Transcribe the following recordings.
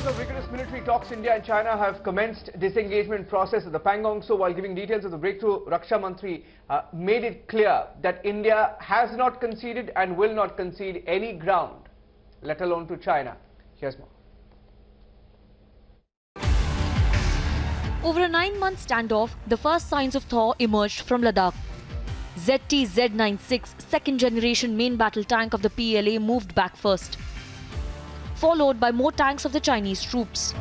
hours of rigorous military talks, India and China have commenced disengagement process at the Pangong Tso. While giving details of the breakthrough, Raksha Mantri made it clear that India has not conceded and will not concede any ground, let alone to China. Here's more. Over a 9-month standoff, the first signs of thaw emerged from Ladakh. ZT-Z96, second-generation main battle tank of the PLA, moved back first, followed by more tanks of the Chinese troops.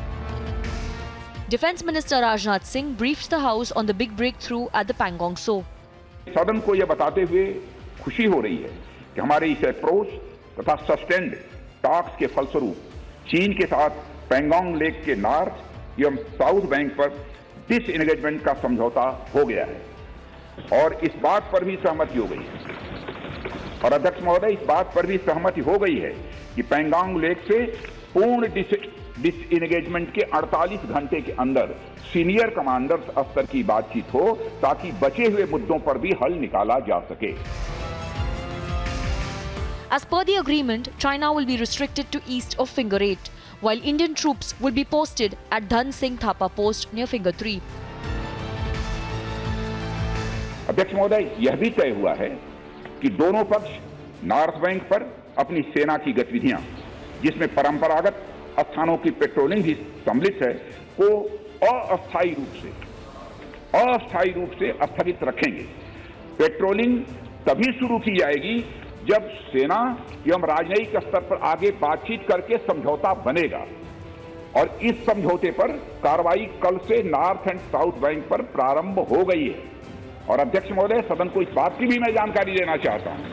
Defence Minister Rajnath Singh briefed the House on the big breakthrough at the Pangong Tso. सदन को यह बताते हुए खुशी हो रही है कि हमारे इस अप्रोच तथा सस्टेन्ड टॉक्स के फलस्वरूप चीन के साथ पैंगोंग लेक के नॉर्थ एवं साउथ बैंक पर डिसएंगेजमेंट का समझौता हो गया है और इस बात पर भी सहमति हो गई है और अध्यक्ष महोदय इस बात पर भी सहमति हो गई है कि पैंगोंग लेक से पूर्ण डिसएंगेजमेंट के 48 घंटे के अंदर सीनियर कमांडर्स स्तर की बातचीत हो ताकि बचे हुए मुद्दों पर भी हल निकाला जा सके. As per the agreement, China will be restricted to east of Finger 8, while Indian troops will be posted at Dhan Singh Thapa post near Finger 3. अध्यक्ष महोदय यह भी तय हुआ है कि दोनों पक्ष नॉर्थ बैंक पर अपनी सेना की गतिविधियां, जिसमें परंपरागत स्थानों की पेट्रोलिंग भी सम्मिलित है, को अस्थायी रूप से स्थगित रखेंगे. पेट्रोलिंग तभी शुरू की जाएगी जब सेना एवं राजनयिक स्तर पर आगे बातचीत करके समझौता बनेगा और इस समझौते पर कार्रवाई कल से नॉर्थ एंड साउथ बैंक पर प्रारंभ हो गई है. और अध्यक्ष महोदय सदन को इस बात की भी मैं जानकारी देना चाहता हूं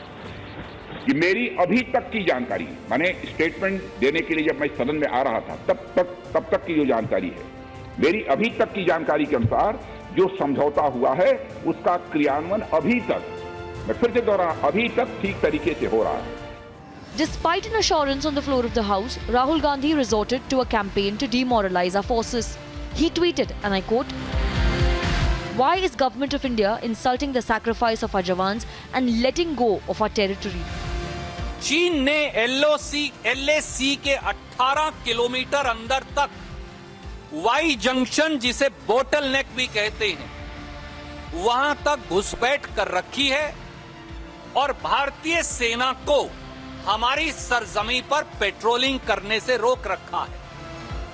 कि मेरी अभी तक की जानकारी, मैंने स्टेटमेंट देने के लिए जब मैं सदन में आ रहा था तब तक की जो जानकारी है, मेरी अभी तक की जानकारी के अनुसार जो समझौता हुआ है उसका क्रियान्वयन अभी तक, मैं फिर से दोहराऊं, अभी तक ठीक तरीके से हो रहा है. Despite an assurance on the floor of the House, Rahul Gandhi resorted to a campaign to demoralize our forces. He tweeted, and I quote, "Why is Government of India insulting the sacrifice of our jawans and letting go of our territory?" चीन ने LAC के 18 kilometre अंदर तक Y junction, जिसे bottle नेक भी कहते हैं, वहां तक घुसपैठ कर रखी है और भारतीय सेना को हमारी सरजमी पर पेट्रोलिंग करने से रोक रखा है.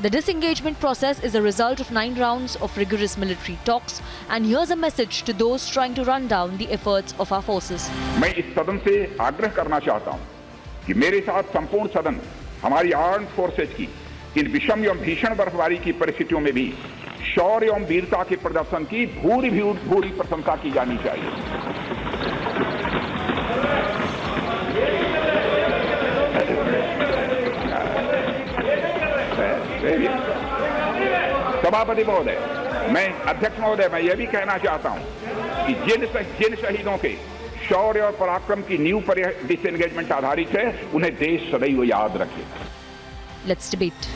The disengagement process is a result of 9 rounds of rigorous military talks, and here's a message to those trying to run down the efforts of our forces. मैं इस सदन से आग्रह करना चाहता हूं कि मेरे साथ संपूर्ण सदन हमारी आर्म्ड फोर्सेज की इन विषम एवं भीषण बर्फबारी की परिस्थितियों में भी शौर्य एवं वीरता के प्रदर्शन की भूरी प्रशंसा की जानी चाहिए. सभापति महोदय, मैं अध्यक्ष महोदय, मैं यह भी कहना चाहता हूं कि जिन शहीदों के शौर्य और पराक्रम की नींव पर डिसएंगेजमेंट आधारित है, उन्हें देश सदैव याद रखे. Let's debate.